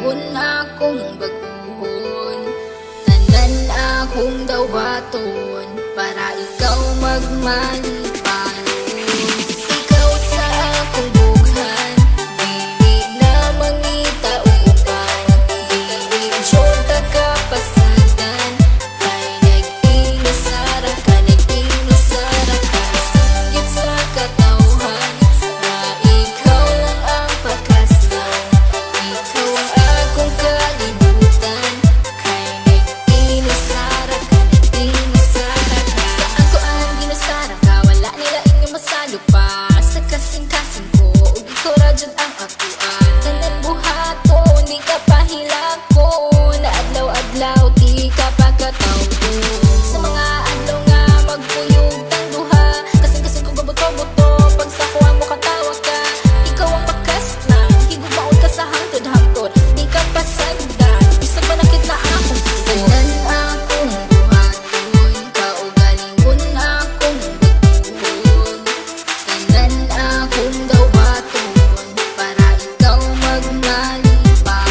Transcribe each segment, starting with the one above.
kagalingon akong baguhon. Tanan akong daw baton para ikaw magmalipanon. Ikaw sa akong bughan, dili na mangita o uban. Dili jota ka pasagan, kay nag-inasara ka, nag-inasara ka. Singgit sa katawhan na ikaw lang ang pakaslan. Ikaw ang akong kalibutan, kay nag-inasara ka, nag-inasara ka. Saan ko ang ginasara ka, wala nila inyong masalo pa. Sa kasing-kasing ko, ug ikaw radyod ang akuan. Tanan buhaton, di ka pahilakon. Na adlaw-adlaw, di ka pagkatawon. Sa mga adlaw nga magpuyog tang duha, kasing-kasing ko gabuto-buto. Pag sa kuha mo katawa ka, ikaw ang pakaslan. Higubaon ka sa hangtod-hangtod, di ka pasagdan. Isang panakit na akong tanan akong buhaton, kaugalingon akong baguhon. Tanan akong daw baton para ikaw magmalipanon.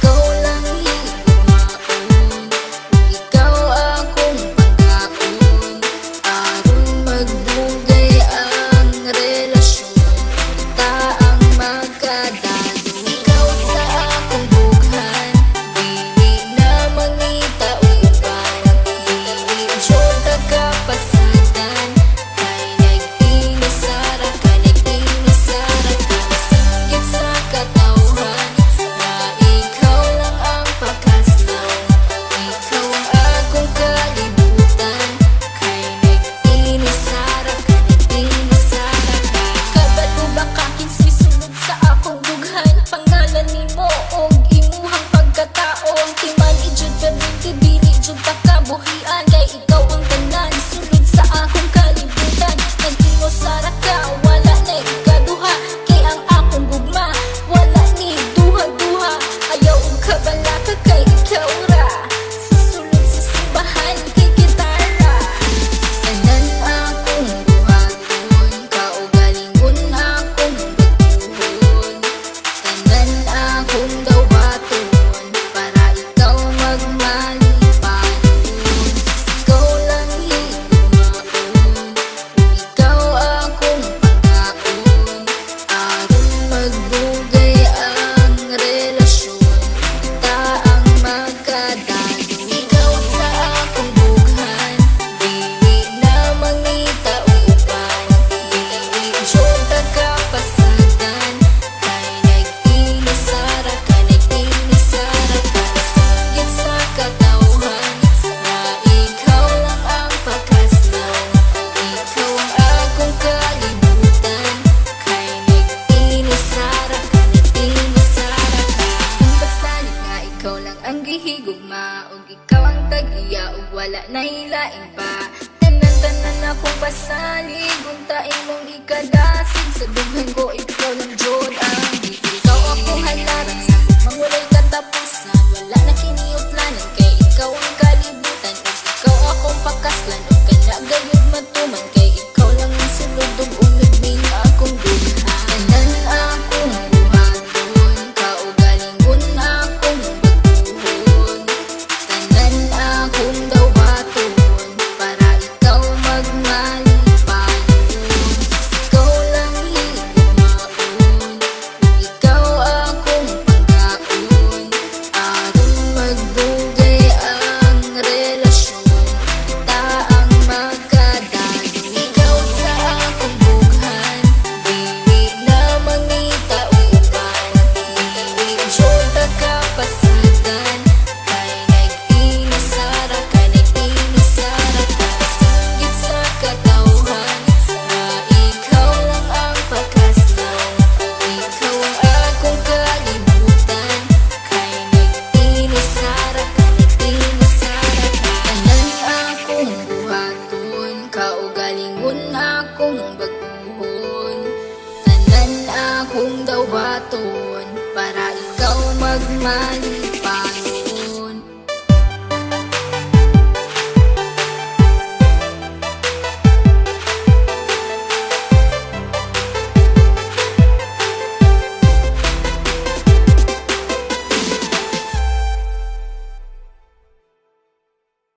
Ikaw lang higumaon, ikaw akong pagkaon. Aron magdugay ang relasyon, kita ang magkadalo. Ikaw sa akong bughan, dili na mangita o uban. Dili jota ka pasagan, kay nag-inasara ka, nag-inasara ka. Singgit sa katawhan na ikaw lang ang pakaslan. Ikaw ang akong kalibutan, kay nag-inasara ka, nag-inasara ka. Kabalo ba ka kinsisulod sa akong bughan? Pangalan nimo og imuhang pagkatao. Ang timan ijud perminti, dili jud ta kabuhian. Kay ikaw ang tanan, sulod sa akong kalibutan. Nag-inasara ka, wala na ikaduha. Kay ang akong gugma, wala ni duha-duha. Ayaw og kabala ka, kay ikaw ra. Susulod sa simbahan, kay gitara. Tanan akong buhaton, kaugalingon akong baguhon. Tanan akong daw baton para ikaw magmalipanon. Ikaw lang higumaon, ikaw akong pagkaon. Aron magdugay ang relasyon, kita ang magkadalo. Ikaw sa akong bughan, dili na mangita o uban. Dili jota ka pasagan, kay nag-inasara ka, nag-inasara ka. Singgit sa katawhan na ikaw lang ang pakaslan. Ikaw ang akong kalibutan, kay nag-inasara ka, nag-inasara ka. Kung pasalit nga ikaw lang ang gihigugma, ug ikaw ang tag-iya, ug wala na hilain pa. Tanan-tanan akong pasalig, unta imong ikadasig. Sa dughan ko, ikaw lang jud ang gihigugma. Ikaw akong halaran sa mangulay katapusan. Wala na kiniutlanan, kay ikaw ang kalibutan. Ug ikaw akong pakaslan, ug kanagayod matuman. Kay ikaw lang ang sulod, ug unod ning akong dughan. Tanan akong buhaton, kaugalingon akong baguhon. Tanan akong daw baton para ikaw magmalipanon. Ikaw lang higumaon, ikaw akong pagkaon. Aron magdugay ang relasyon, kita ang magkadalo. Ikaw sa akong bughan, dili na mangita o uban. Dili jota ka pasagan, kay nag-inasara ka, nag-inasara ka. Singgit sa katawhan na ikaw lang ang pakaslan. Ikaw ang akong kalibutan, kay nag-inasara ka, nag-inasara ka. Tanan akong buhaton, kaugalingon akong baguhon. Tanan akong daw baton para ikaw magmalipanon.